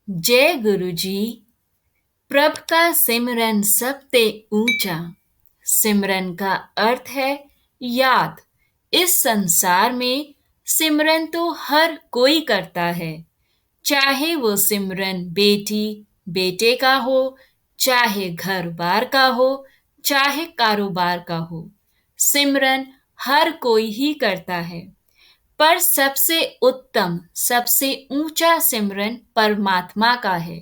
जय गुरु जी। प्रभ का सिमरन सब ते ऊंचा। सिमरन का अर्थ है याद। इस संसार में सिमरन तो हर कोई करता है, चाहे वो सिमरन बेटी बेटे का हो, चाहे घर बार का हो, चाहे कारोबार का हो। सिमरन हर कोई ही करता है, पर सबसे उत्तम, सबसे ऊंचा सिमरन परमात्मा का है,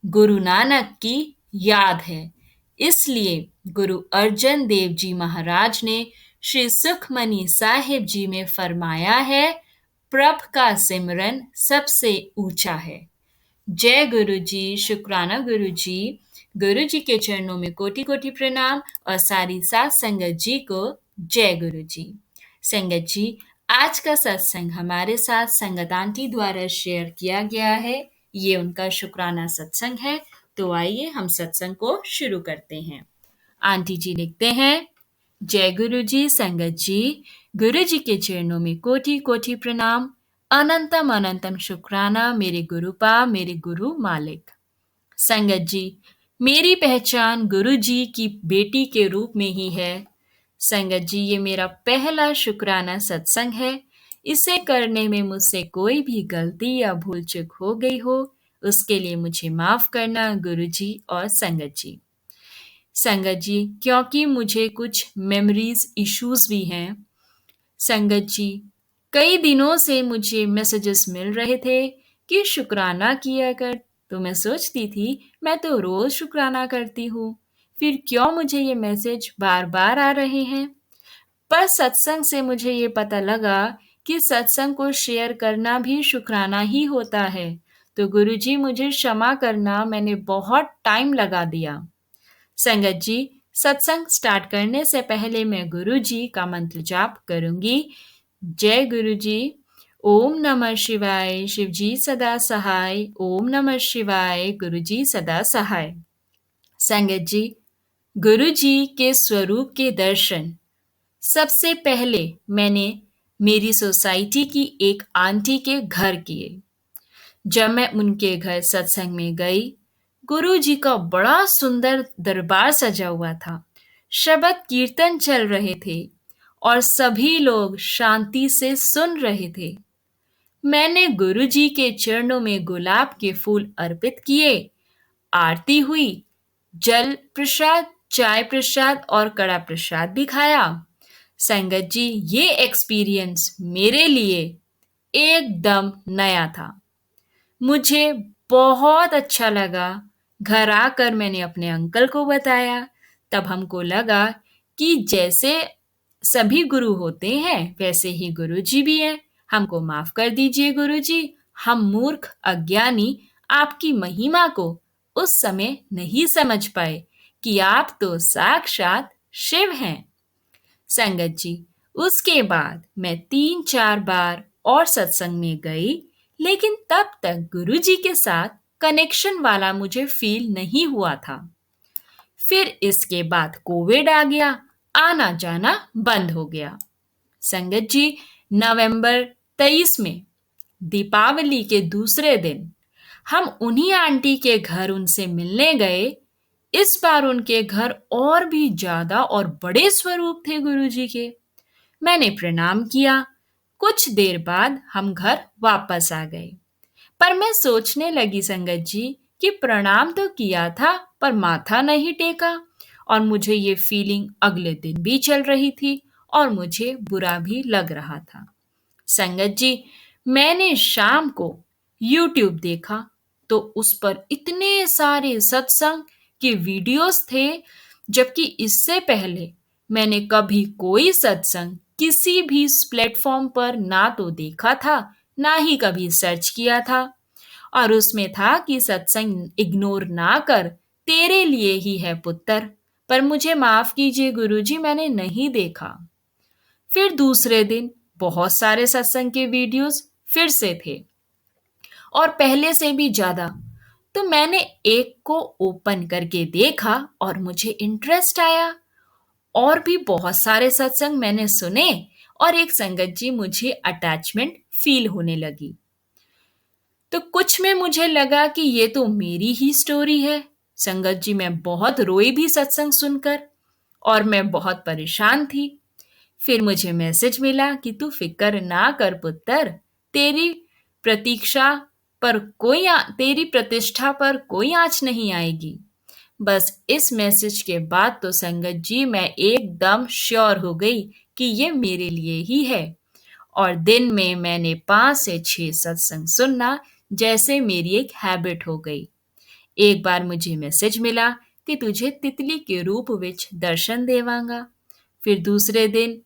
गुरु नानक की याद है। इसलिए गुरु अर्जन देव जी महाराज ने श्री सुखमनी साहिब जी में फरमाया है, प्रभ का सिमरन सबसे ऊंचा है। जय गुरु जी, शुक्राना गुरु जी। गुरु जी के चरणों में कोटि कोटि प्रणाम और सारी साथ संगत जी को जय गुरु जी। संगत जी, आज का सत्संग हमारे साथ संगत आंटी द्वारा शेयर किया गया है। ये उनका शुक्राना सत्संग है। तो आइए हम सत्संग को शुरू करते हैं। आंटी जी लिखते हैं, जय गुरु जी। संगत जी, गुरु जी के चरणों में कोटि कोटि प्रणाम, अनंतम अनंतम शुक्राना मेरे गुरुपा, मेरे गुरु मालिक। संगत जी, मेरी पहचान गुरु जी की बेटी के रूप में ही है। संगत जी, ये मेरा पहला शुक्राना सत्संग है। इसे करने में मुझसे कोई भी गलती या भूल चूक हो गई हो, उसके लिए मुझे माफ करना गुरु जी और संगत जी। संगत जी, क्योंकि मुझे कुछ मेमोरीज इश्यूज भी हैं। संगत जी, कई दिनों से मुझे मैसेजेस मिल रहे थे कि शुक्राना किया कर। तो मैं सोचती थी, मैं तो रोज शुक्राना करती हूँ, फिर क्यों मुझे ये मैसेज बार बार आ रहे हैं। पर सत्संग से मुझे ये पता लगा कि सत्संग को शेयर करना भी शुक्राना ही होता है। तो गुरुजी, मुझे क्षमा करना, मैंने बहुत टाइम लगा दिया। संगत जी, सत्संग स्टार्ट करने से पहले मैं गुरु जी का मंत्र जाप करूंगी। जय गुरु जी। ओम नमः शिवाय, शिव जी सदा सहाय। ओम नमः शिवाय, गुरु जी सदा सहाय। संगत जी, गुरु जी के स्वरूप के दर्शन सबसे पहले मैंने मेरी सोसाइटी की एक आंटी के घर किए। जब मैं उनके घर सत्संग में गई, गुरु जी का बड़ा सुंदर दरबार सजा हुआ था। शबद कीर्तन चल रहे थे और सभी लोग शांति से सुन रहे थे। मैंने गुरु जी के चरणों में गुलाब के फूल अर्पित किए। आरती हुई, जल प्रसाद, चाय प्रसाद और कड़ा प्रसाद भी खाया। संगत जी, ये एक्सपीरियंस मेरे लिए एकदम नया था। मुझे बहुत अच्छा लगा। घर आकर मैंने अपने अंकल को बताया। तब हमको लगा कि जैसे सभी गुरु होते हैं, वैसे ही गुरु जी भी हैं। हमको माफ कर दीजिए गुरु जी, हम मूर्ख अज्ञानी आपकी महिमा को उस समय नहीं समझ पाए कि आप तो साक्षात शिव हैं। संगत जी, उसके बाद मैं 3-4 बार और सत्संग में गई, लेकिन तब तक गुरु जी के साथ कनेक्शन वाला मुझे फील नहीं हुआ था। फिर इसके बाद कोविड आ गया, आना जाना बंद हो गया। संगत जी, नवंबर 23 में दीपावली के दूसरे दिन हम उन्हीं आंटी के घर उनसे मिलने गए। इस बार उनके घर और भी ज्यादा और बड़े स्वरूप थे गुरु जी के। मैंने प्रणाम किया। कुछ देर बाद हम घर वापस आ गए। पर मैं सोचने लगी संगत जी कि प्रणाम तो किया था, पर माथा नहीं टेका। और मुझे ये फीलिंग अगले दिन भी चल रही थी और मुझे बुरा भी लग रहा था। संगत जी, मैंने शाम को YouTube देखा तो उस पर इतने सारे सत्संग के वीडियोस थे, जबकि इससे पहले मैंने कभी कोई सत्संग किसी भी प्लेटफॉर्म पर ना तो देखा था, ना ही कभी सर्च किया था। और उसमें था कि सत्संग इग्नोर ना कर, तेरे लिए ही है पुत्र। पर मुझे माफ कीजिए गुरुजी, मैंने नहीं देखा। फिर दूसरे दिन बहुत सारे सत्संग के वीडियोस फिर से थे और पहले से भी ज्यादा। तो मैंने एक को ओपन करके देखा और मुझे इंटरेस्ट आया। और भी बहुत सारे सत्संग मैंने सुने और एक संगत जी मुझे अटैचमेंट फील होने लगी। तो कुछ में मुझे लगा कि ये तो मेरी ही स्टोरी है। संगत जी, मैं बहुत रोई भी सत्संग सुनकर, और मैं बहुत परेशान थी। फिर मुझे मैसेज मिला कि तू फिक्र ना कर पुत्र, तेरी प्रतीक्षा तेरी प्रतिष्ठा पर कोई आँच नहीं आएगी। बस इस मैसेज के बाद तो संगत जी मैं एकदम श्योर हो गई कि ये मेरे लिए ही है। और दिन में मैंने 5 से 6 सत्संग सुनना जैसे मेरी एक हैबिट हो गई। एक बार मुझे मैसेज मिला कि तुझे तितली के रूप विच दर्शन देवांगा। फिर दूसरे दिन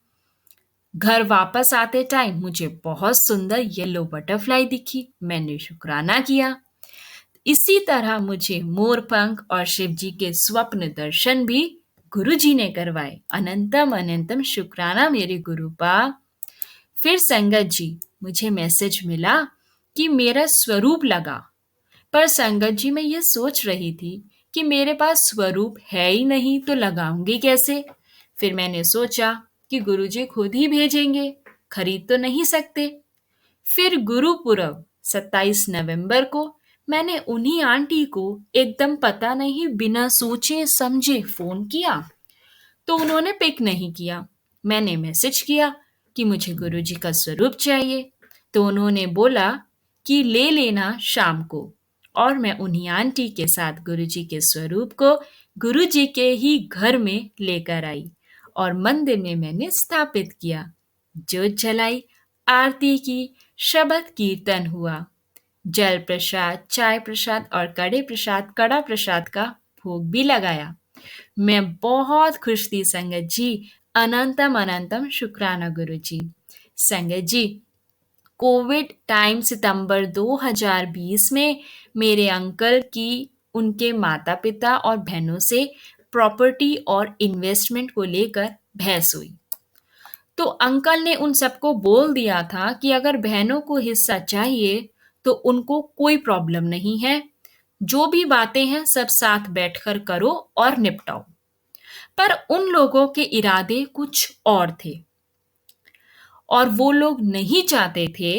घर वापस आते टाइम मुझे बहुत सुंदर येलो बटरफ्लाई दिखी। मैंने शुक्राना किया। इसी तरह मुझे मोरपंख और शिव जी के स्वप्न दर्शन भी गुरु जी ने करवाए। अनंतम अनंतम शुक्राना मेरे गुरुपा। फिर संगत जी मुझे मैसेज मिला कि मेरा स्वरूप लगा। पर संगत जी मैं ये सोच रही थी कि मेरे पास स्वरूप है ही नहीं तो लगाऊंगी कैसे। फिर मैंने सोचा कि गुरुजी खुद ही भेजेंगे, खरीद तो नहीं सकते। फिर गुरुपुरब 27 नवंबर को मैंने उन्हीं आंटी को एकदम पता नहीं बिना सोचे समझे फोन किया, तो उन्होंने पिक नहीं किया। मैंने मैसेज किया कि मुझे गुरुजी का स्वरूप चाहिए, तो उन्होंने बोला कि ले लेना शाम को। और मैं उन्हीं आंटी के साथ गुरुजी के स्वरूप को गुरुजी के ही घर में लेकर आई और मंदिर में मैंने स्थापित किया। ज्योत जलाई, आरती की, शबद कीर्तन हुआ, जल प्रसाद, चाय प्रसाद और कड़ा प्रसाद का भोग भी लगाया। मैं बहुत खुश थी संगत जी। अनंतम अनंतम शुक्राना गुरु जी। संगत जी, कोविड टाइम सितंबर 2020 में मेरे अंकल की उनके माता पिता और बहनों से प्रॉपर्टी और इन्वेस्टमेंट को लेकर बहस हुई। तो अंकल ने उन सबको बोल दिया था कि अगर बहनों को हिस्सा चाहिए तो उनको कोई प्रॉब्लम नहीं है, जो भी बातें हैं सब साथ बैठकर करो और निपटाओ। पर उन लोगों के इरादे कुछ और थे और वो लोग नहीं चाहते थे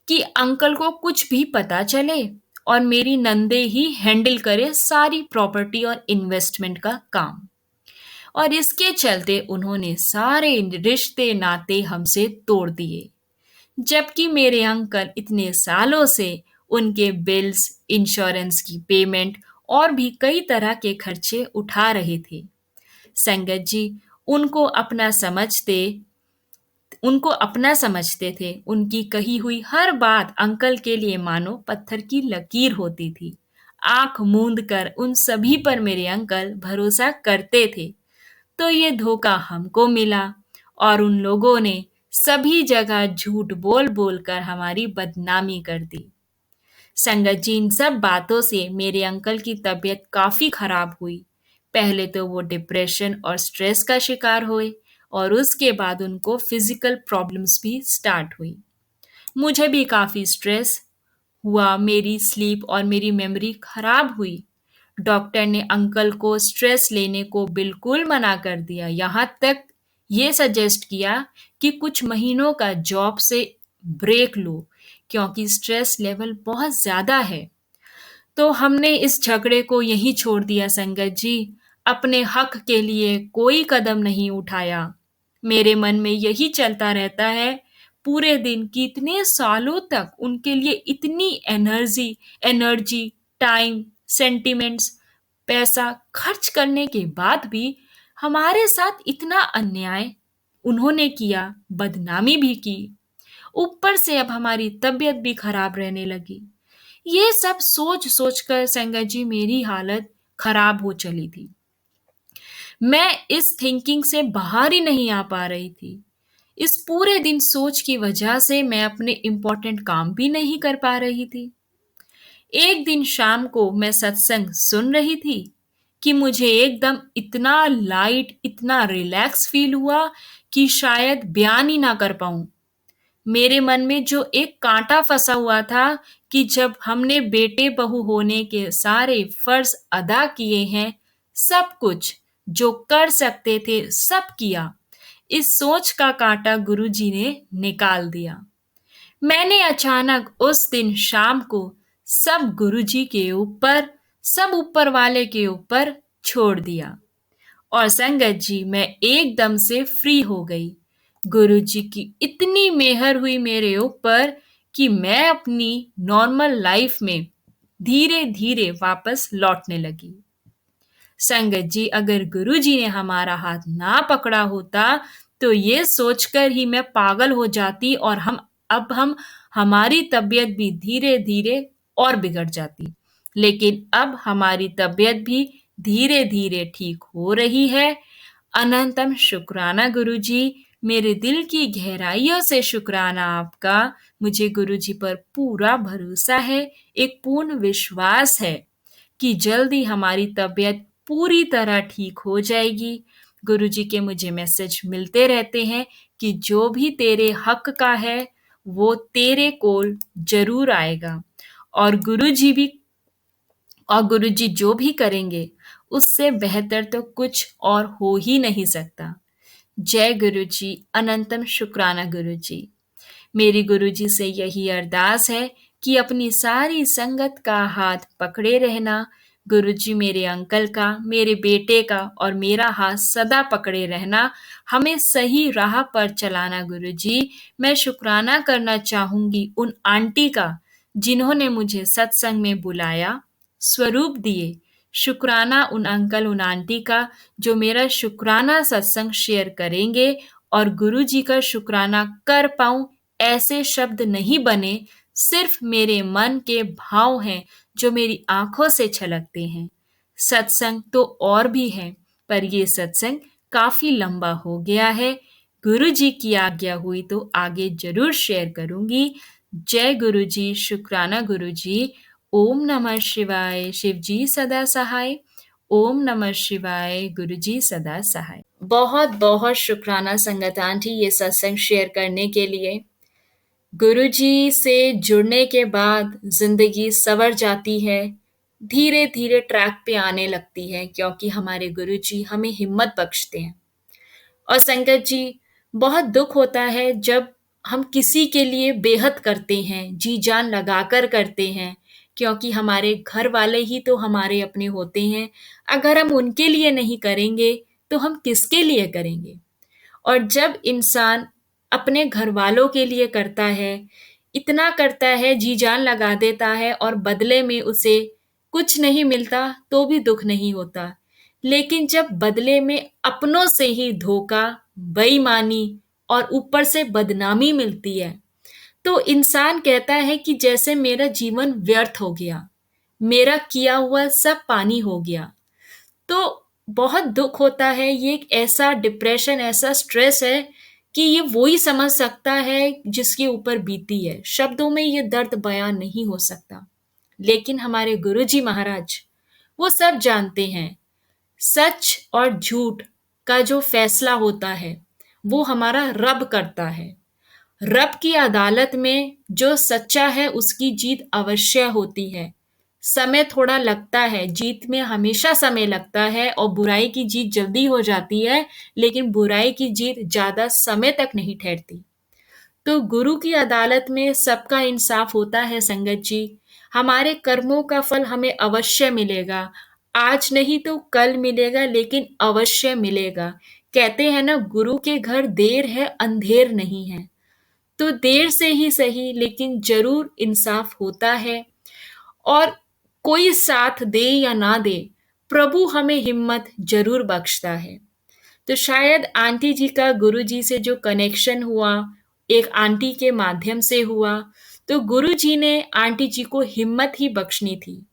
कि अंकल को कुछ भी पता चले और मेरी नंदे ही हैंडल करे सारी प्रॉपर्टी और इन्वेस्टमेंट का काम। और इसके चलते उन्होंने सारे रिश्ते नाते हमसे तोड़ दिए, जबकि मेरे अंकल इतने सालों से उनके बिल्स, इंश्योरेंस की पेमेंट और भी कई तरह के खर्चे उठा रहे थे। संगत जी, उनको अपना समझते उनको अपना समझते थे। उनकी कही हुई हर बात अंकल के लिए मानो पत्थर की लकीर होती थी। आंख मूंद कर उन सभी पर मेरे अंकल भरोसा करते थे। तो ये धोखा हमको मिला और उन लोगों ने सभी जगह झूठ बोल बोल कर हमारी बदनामी कर दी। संगत जी, इन सब बातों से मेरे अंकल की तबीयत काफी खराब हुई। पहले तो वो डिप्रेशन और स्ट्रेस का शिकार हुए और उसके बाद उनको फिजिकल प्रॉब्लम्स भी स्टार्ट हुई। मुझे भी काफी स्ट्रेस हुआ, मेरी स्लीप और मेरी मेमोरी खराब हुई। डॉक्टर ने अंकल को स्ट्रेस लेने को बिल्कुल मना कर दिया, यहाँ तक ये सजेस्ट किया कि कुछ महीनों का जॉब से ब्रेक लो क्योंकि स्ट्रेस लेवल बहुत ज़्यादा है। तो हमने इस झगड़े को यहीं छोड़ दिया संगत जी। अपने हक के लिए कोई कदम नहीं उठाया। मेरे मन में यही चलता रहता है पूरे दिन कि इतने सालों तक उनके लिए इतनी एनर्जी, टाइम, सेंटिमेंट्स, पैसा खर्च करने के बाद भी हमारे साथ इतना अन्याय उन्होंने किया, बदनामी भी की। ऊपर से अब हमारी तबीयत भी खराब रहने लगी। ये सब सोच सोच कर संगत जी मेरी हालत खराब हो चली थी। मैं इस थिंकिंग से बाहर ही नहीं आ पा रही थी। इस पूरे दिन सोच की वजह से मैं अपने इम्पोर्टेंट काम भी नहीं कर पा रही थी। एक दिन शाम को मैं सत्संग सुन रही थी कि मुझे एकदम इतना लाइट, इतना रिलैक्स फील हुआ कि शायद बयान ही ना कर पाऊं। मेरे मन में जो एक कांटा फंसा हुआ था कि जब हमने बेटे बहू होने के सारे फर्ज अदा किए हैं, सब कुछ जो कर सकते थे सब किया, इस सोच का कांटा गुरुजी ने निकाल दिया। मैंने अचानक उस दिन शाम को सब गुरुजी के ऊपर, सब ऊपर वाले के ऊपर छोड़ दिया। और संगत जी, मैं एकदम से फ्री हो गई। गुरुजी की इतनी मेहर हुई मेरे ऊपर कि मैं अपनी नॉर्मल लाइफ में धीरे धीरे वापस लौटने लगी। संगत जी, अगर गुरुजी ने हमारा हाथ ना पकड़ा होता तो ये सोचकर ही मैं पागल हो जाती और हम हमारी तबीयत भी धीरे धीरे और बिगड़ जाती। लेकिन अब हमारी तबीयत भी धीरे धीरे ठीक हो रही है। अनंतम शुक्राना गुरुजी, मेरे दिल की गहराइयों से शुक्राना आपका। मुझे गुरुजी पर पूरा भरोसा है, एक पूर्ण विश्वास है कि जल्दी हमारी तबीयत पूरी तरह ठीक हो जाएगी। गुरुजी के मुझे मैसेज मिलते रहते हैं कि जो भी तेरे हक का है वो तेरे कोल जरूर आएगा। और गुरुजी जो भी करेंगे उससे बेहतर तो कुछ और हो ही नहीं सकता। जय गुरुजी, अनंतम शुक्राना गुरुजी। मेरी गुरुजी से यही अरदास है कि अपनी सारी संगत का हाथ पकड़े रहना। गुरुजी, मेरे अंकल का, मेरे बेटे का और मेरा हाथ सदा पकड़े रहना, हमें सही राह पर चलाना। गुरुजी, मैं शुक्राना करना चाहूंगी उन आंटी का जिन्होंने मुझे सत्संग में बुलाया, स्वरूप दिए। शुक्राना उन अंकल, उन आंटी का जो मेरा शुक्राना सत्संग शेयर करेंगे और गुरुजी का शुक्राना कर पाऊं ऐसे शब्द नहीं बने, सिर्फ मेरे मन के भाव हैं जो मेरी आंखों से छलकते हैं। सत्संग तो और भी है, पर ये सत्संग काफी लंबा हो गया है। गुरुजी की आज्ञा हुई तो आगे जरूर शेयर करूंगी। जय गुरुजी, शुक्राना गुरुजी। ओम नमः शिवाय, शिवजी सदा सहाय। ओम नमः शिवाय, गुरुजी सदा सहाय। बहुत बहुत शुक्राना संगत आंटी ये सत्संग शेयर करने के लिए। गुरुजी से जुड़ने के बाद जिंदगी संवर जाती है, धीरे धीरे ट्रैक पे आने लगती है, क्योंकि हमारे गुरुजी हमें हिम्मत बख्शते हैं। और संगत जी, बहुत दुख होता है जब हम किसी के लिए बेहद करते हैं, जी जान लगाकर करते हैं, क्योंकि हमारे घर वाले ही तो हमारे अपने होते हैं। अगर हम उनके लिए नहीं करेंगे तो हम किसके लिए करेंगे? और जब इंसान अपने घर वालों के लिए करता है, इतना करता है, जी जान लगा देता है और बदले में उसे कुछ नहीं मिलता तो भी दुख नहीं होता। लेकिन जब बदले में अपनों से ही धोखा, बेईमानी और ऊपर से बदनामी मिलती है, तो इंसान कहता है कि जैसे मेरा जीवन व्यर्थ हो गया, मेरा किया हुआ सब पानी हो गया। तो बहुत दुख होता है। ये एक ऐसा डिप्रेशन, ऐसा स्ट्रेस है कि ये वो ही समझ सकता है जिसके ऊपर बीती है। शब्दों में ये दर्द बयान नहीं हो सकता। लेकिन हमारे गुरुजी महाराज वो सब जानते हैं। सच और झूठ का जो फैसला होता है वो हमारा रब करता है। रब की अदालत में जो सच्चा है उसकी जीत अवश्य होती है। समय थोड़ा लगता है, जीत में हमेशा समय लगता है और बुराई की जीत जल्दी हो जाती है, लेकिन बुराई की जीत ज्यादा समय तक नहीं ठहरती। तो गुरु की अदालत में सबका इंसाफ होता है संगत जी। हमारे कर्मों का फल हमें अवश्य मिलेगा। आज नहीं तो कल मिलेगा, लेकिन अवश्य मिलेगा। कहते हैं ना, गुरु के घर देर है अंधेर नहीं है। तो देर से ही सही, लेकिन जरूर इंसाफ होता है। और कोई साथ दे या ना दे, प्रभु हमें हिम्मत जरूर बख्शता है। तो शायद आंटी जी का गुरु जी से जो कनेक्शन हुआ, एक आंटी के माध्यम से हुआ, तो गुरु जी ने आंटी जी को हिम्मत ही बख्शनी थी,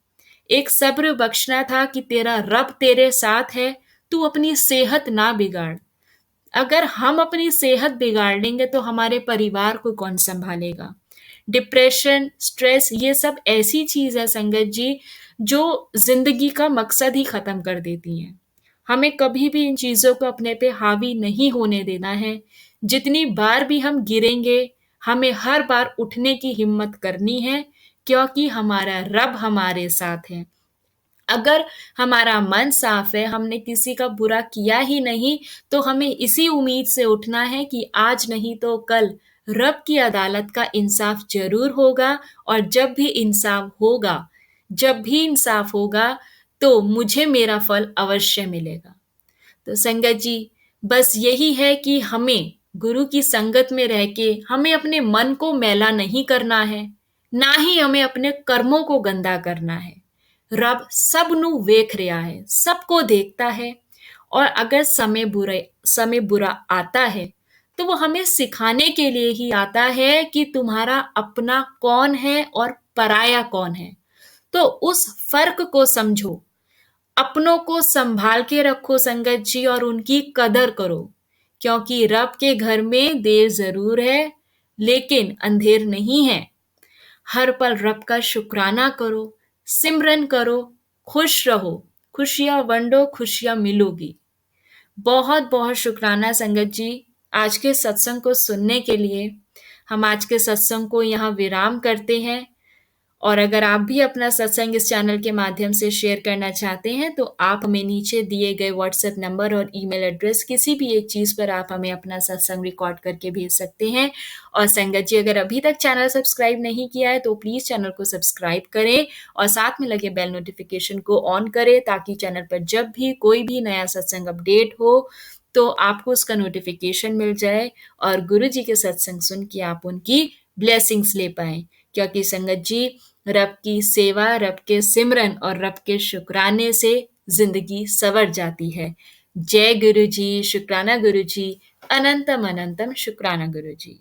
एक सब्र बख्शना था कि तेरा रब तेरे साथ है, तू अपनी सेहत ना बिगाड़। अगर हम अपनी सेहत बिगाड़ लेंगे तो हमारे परिवार को कौन संभालेगा? डिप्रेशन, स्ट्रेस, ये सब ऐसी चीज है संगत जी जो जिंदगी का मकसद ही खत्म कर देती हैं। हमें कभी भी इन चीजों को अपने पे हावी नहीं होने देना है। जितनी बार भी हम गिरेंगे, हमें हर बार उठने की हिम्मत करनी है, क्योंकि हमारा रब हमारे साथ है। अगर हमारा मन साफ है, हमने किसी का बुरा किया ही नहीं, तो हमें इसी उम्मीद से उठना है कि आज नहीं तो कल रब की अदालत का इंसाफ जरूर होगा, और जब भी इंसाफ होगा तो मुझे मेरा फल अवश्य मिलेगा। तो संगत जी, बस यही है कि हमें गुरु की संगत में रह के हमें अपने मन को मैला नहीं करना है, ना ही हमें अपने कर्मों को गंदा करना है। रब सबनू वेख रहा है, सबको देखता है, और अगर समय बुरा आता है तो वो हमें सिखाने के लिए ही आता है कि तुम्हारा अपना कौन है और पराया कौन है। तो उस फर्क को समझो, अपनों को संभाल के रखो संगत जी, और उनकी कदर करो, क्योंकि रब के घर में देर जरूर है लेकिन अंधेर नहीं है। हर पल रब का शुक्राना करो, सिमरन करो, खुश रहो, खुशियां वंडो, खुशियां मिलोगी। बहुत बहुत शुक्राना संगत जी, आज के सत्संग को सुनने के लिए। हम आज के सत्संग को यहाँ विराम करते हैं, और अगर आप भी अपना सत्संग इस चैनल के माध्यम से शेयर करना चाहते हैं तो आप हमें नीचे दिए गए व्हाट्सएप नंबर और ईमेल एड्रेस, किसी भी एक चीज़ पर आप हमें अपना सत्संग रिकॉर्ड करके भेज सकते हैं। और संगत जी, अगर अभी तक चैनल सब्सक्राइब नहीं किया है तो प्लीज़ चैनल को सब्सक्राइब करें और साथ में लगे बेल नोटिफिकेशन को ऑन करें, ताकि चैनल पर जब भी कोई भी नया सत्संग अपडेट हो तो आपको उसका नोटिफिकेशन मिल जाए और गुरु जी के सत्संग सुन के आप उनकी ब्लेसिंग्स ले पाएं। क्योंकि संगत जी, रब की सेवा, रब के सिमरन और रब के शुक्राने से जिंदगी संवर जाती है। जय गुरु जी, शुक्राना गुरु जी, अनंतम अनंतम शुक्राना गुरु जी।